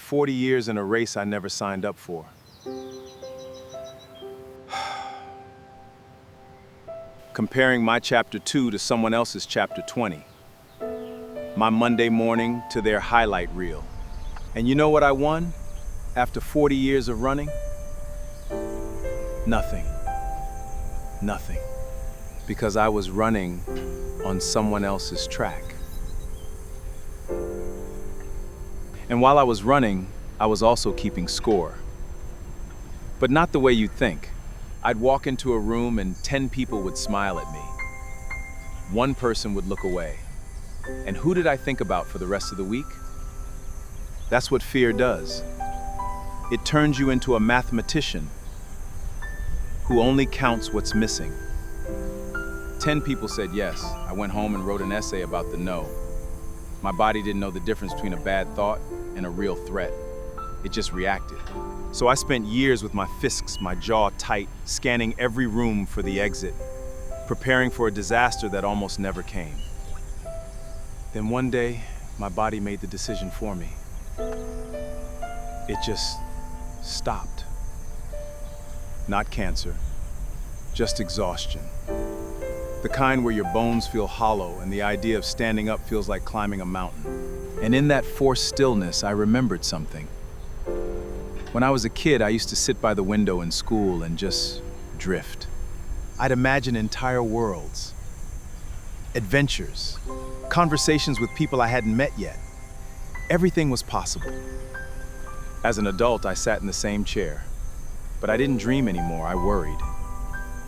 40 years in a race I never signed up for. Comparing my chapter 2 to someone else's chapter 20. My Monday morning to their highlight reel. And you know what I won after 40 years of running? Nothing. Nothing. Because I was running on someone else's track. And while I was running, I was also keeping score. But not the way you think. I'd walk into a room and 10 people would smile at me. One person would look away. And who did I think about for the rest of the week? That's what fear does. It turns you into a mathematician who only counts what's missing. 10 people said yes. I went home and wrote an essay about the no. My body didn't know the difference between a bad thought and a real threat. It just reacted. So I spent years with my fists, my jaw tight, scanning every room for the exit, preparing for a disaster that almost never came. Then one day, my body made the decision for me. It just stopped. Not cancer, just exhaustion. The kind where your bones feel hollow and the idea of standing up feels like climbing a mountain. And in that forced stillness, I remembered something. When I was a kid, I used to sit by the window in school and just drift. I'd imagine entire worlds, adventures, conversations with people I hadn't met yet. Everything was possible. As an adult, I sat in the same chair. But I didn't dream anymore, I worried.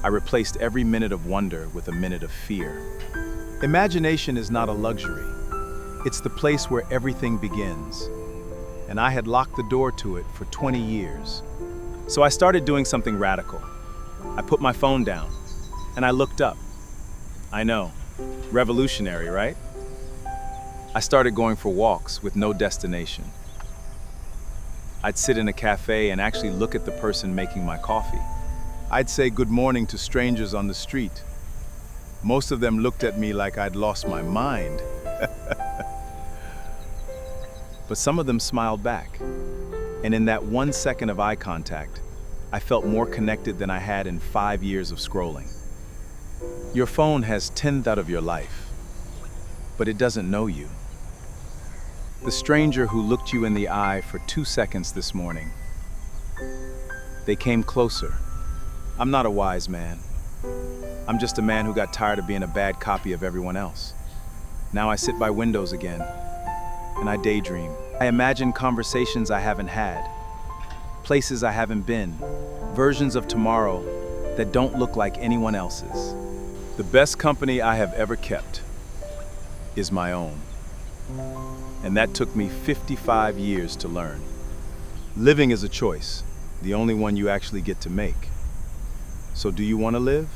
I replaced every minute of wonder with a minute of fear. Imagination is not a luxury. It's the place where everything begins. And I had locked the door to it for 20 years. So I started doing something radical. I put my phone down, and I looked up. I know, revolutionary, right? I started going for walks with no destination. I'd sit in a cafe and actually look at the person making my coffee. I'd say good morning to strangers on the street. Most of them looked at me like I'd lost my mind. But some of them smiled back. And in that 1 second of eye contact, I felt more connected than I had in 5 years of scrolling. Your phone has 10th out of your life, but it doesn't know you. The stranger who looked you in the eye for 2 seconds this morning, they came closer. I'm not a wise man. I'm just a man who got tired of being a bad copy of everyone else. Now I sit by windows again, and I daydream. I imagine conversations I haven't had, places I haven't been, versions of tomorrow that don't look like anyone else's. The best company I have ever kept is my own. And that took me 55 years to learn. Living is a choice, the only one you actually get to make. So do you want to live?